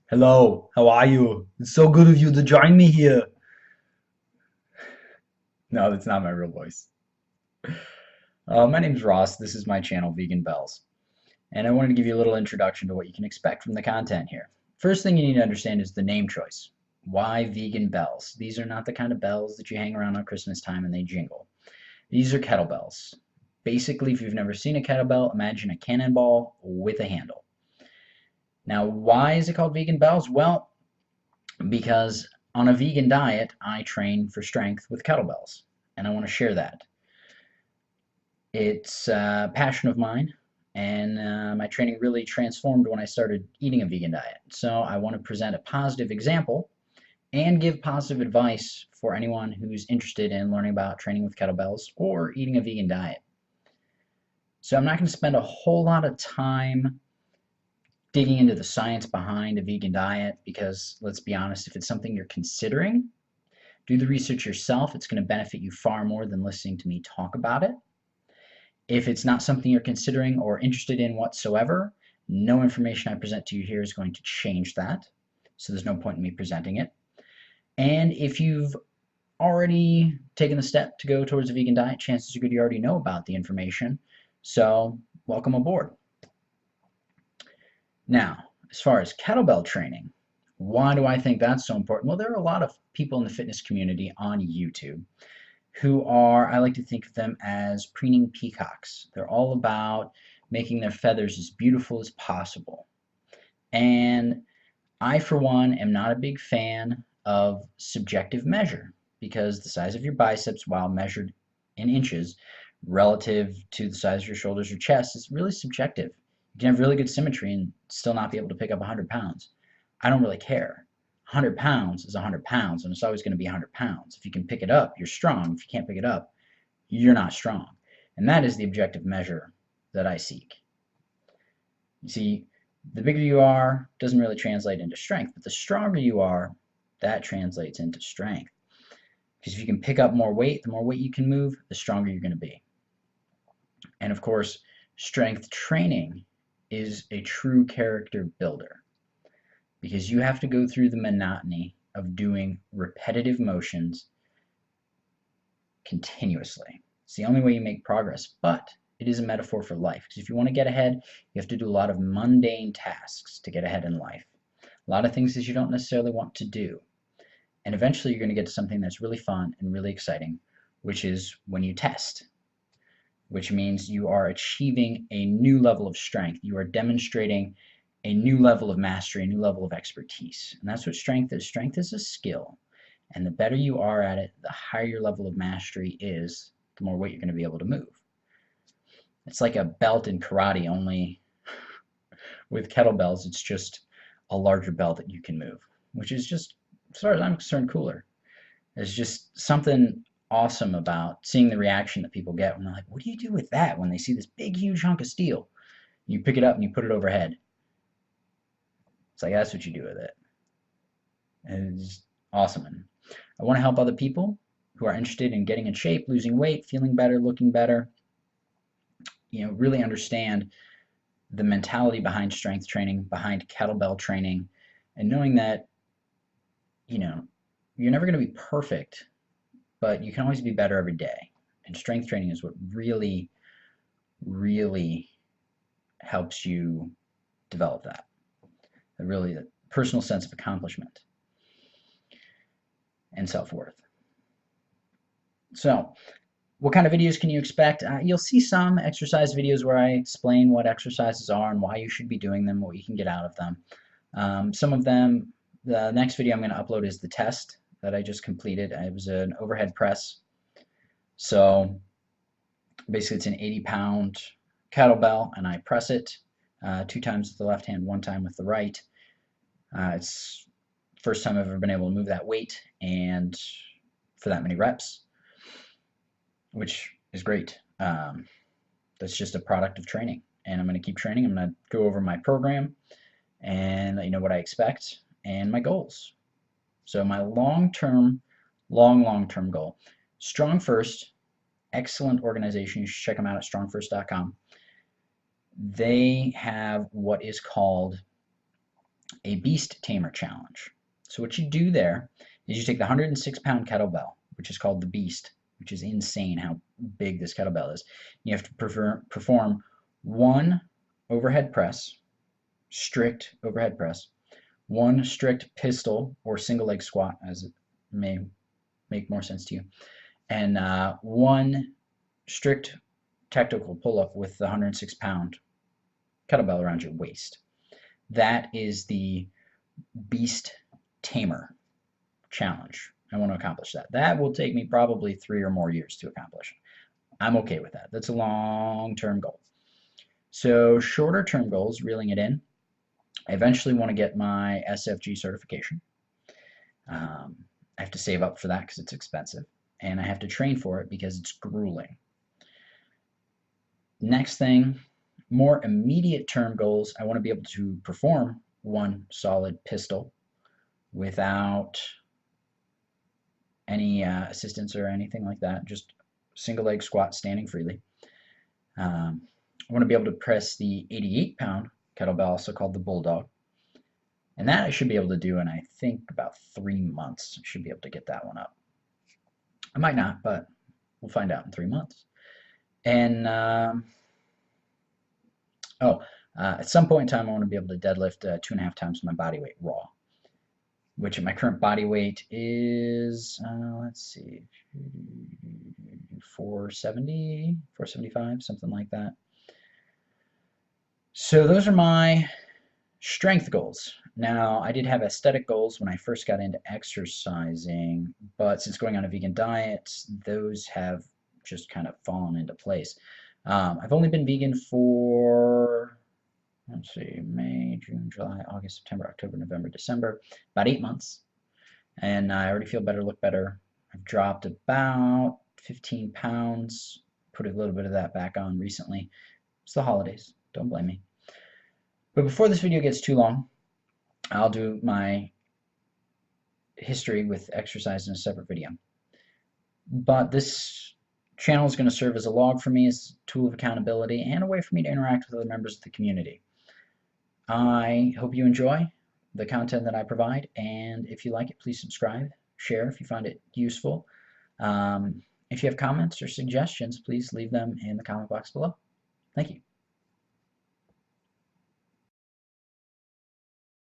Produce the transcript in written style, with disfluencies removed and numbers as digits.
Hello, how are you? It's so good of you to join me here. No, that's not my real voice. My name's Ross. This is my channel, Vegan Bells. And I wanted to give you a little introduction to what you can expect from the content here. First thing you need to understand is the name choice. Why Vegan Bells? These are not the kind of bells that you hang around on Christmas time and they jingle. These are kettlebells. Basically, if you've never seen a kettlebell, imagine a cannonball with a handle. Now, why is it called Vegan Bells? Well, because on a vegan diet, I train for strength with kettlebells, and I want to share that. It's a passion of mine, and my training really transformed when I started eating a vegan diet. So I want to present a positive example and give positive advice for anyone who's interested in learning about training with kettlebells or eating a vegan diet. So I'm not going to spend a whole lot of time digging into the science behind a vegan diet because let's be honest, if it's something you're considering, do the research yourself. It's going to benefit you far more than listening to me talk about it. If it's not something you're considering or interested in whatsoever, no information I present to you here is going to change that. So there's no point in me presenting it. And if you've already taken the step to go towards a vegan diet, chances are good you already know about the information. So welcome aboard. Now, as far as kettlebell training, why do I think that's so important? Well, there are a lot of people in the fitness community on YouTube who are, I like to think of them as preening peacocks. They're all about making their feathers as beautiful as possible. And I, for one, am not a big fan of subjective measure because the size of your biceps, while measured in inches relative to the size of your shoulders or chest, is really subjective. You can have really good symmetry and still not be able to pick up 100 pounds. I don't really care. 100 pounds is 100 pounds, and it's always going to be 100 pounds. If you can pick it up, you're strong. If you can't pick it up, you're not strong. And that is the objective measure that I seek. You see, the bigger you are doesn't really translate into strength, but the stronger you are, that translates into strength. Because if you can pick up more weight, the more weight you can move, the stronger you're going to be. And of course, strength training is a true character builder because you have to go through the monotony of doing repetitive motions continuously. It's the only way you make progress, but it is a metaphor for life because if you want to get ahead, you have to do a lot of mundane tasks to get ahead in life. A lot of things that you don't necessarily want to do. And eventually you're going to get to something that's really fun and really exciting, which is when you test, which means you are achieving a new level of strength. You are demonstrating a new level of mastery, a new level of expertise. And that's what strength is. Strength is a skill. And the better you are at it, the higher your level of mastery is, the more weight you're going to be able to move. It's like a belt in karate, only with kettlebells, it's just a larger belt that you can move, which is just, as far as I'm concerned, cooler. There's just something awesome about seeing the reaction that people get when they're like, what do you do with that? When they see this big, huge hunk of steel, you pick it up and you put it overhead. It's like, that's what you do with it. And it's awesome. And I want to help other people who are interested in getting in shape, losing weight, feeling better, looking better, really understand the mentality behind strength training, behind kettlebell training, and knowing that, you know, you're never going to be perfect, but you can always be better every day. And strength training is what really, really helps you develop that. Really, a personal sense of accomplishment and self-worth. So, what kind of videos can you expect? You'll see some exercise videos where I explain what exercises are and why you should be doing them, what you can get out of them. Some of them, the next video I'm going to upload is the test that I just completed. It was an overhead press. So basically it's an 80-pound kettlebell and I press it 2 times with the left hand, 1 time with the right. It's the first time I've ever been able to move that weight and for that many reps, which is great. That's just a product of training, and I'm going to keep training. I'm going to go over my program and let you know what I expect and my goals. So my long-term goal, Strong First, excellent organization. You should check them out at strongfirst.com. They have what is called a Beast Tamer Challenge. So what you do there is you take the 106-pound kettlebell, which is called the Beast, which is insane how big this kettlebell is. You have to perform one overhead press, strict overhead press, one strict pistol or single leg squat, as it may make more sense to you, and one strict technical pull-up with the 106-pound kettlebell around your waist. That is the Beast Tamer Challenge. I want to accomplish that. That will take me probably 3 or more years to accomplish. I'm okay with that. That's a long-term goal. So shorter-term goals, reeling it in. I eventually want to get my SFG certification. I have to save up for that because it's expensive, and I have to train for it because it's grueling. Next thing, more immediate term goals. I want to be able to perform one solid pistol without any assistance or anything like that, just single leg squat standing freely. I want to be able to press the 88-pound kettlebell, also called the Bulldog. And that I should be able to do in, I think, about 3 months. I should be able to get that one up. I might not, but we'll find out in 3 months. And, at some point in time, I want to be able to deadlift 2.5 times my body weight raw, which at my current body weight is, let's see, 470, 475, something like that. So those are my strength goals. Now, I did have aesthetic goals when I first got into exercising, but since going on a vegan diet, those have just kind of fallen into place. I've only been vegan for, let's see, May, June, July, August, September, October, November, December, about 8 months. And I already feel better, look better. I've dropped about 15 pounds, put a little bit of that back on recently. It's the holidays, don't blame me. But before this video gets too long, I'll do my history with exercise in a separate video. But this channel is going to serve as a log for me, as a tool of accountability, and a way for me to interact with other members of the community. I hope you enjoy the content that I provide, and if you like it, please subscribe, share if you find it useful. If you have comments or suggestions, please leave them in the comment box below. Thank you.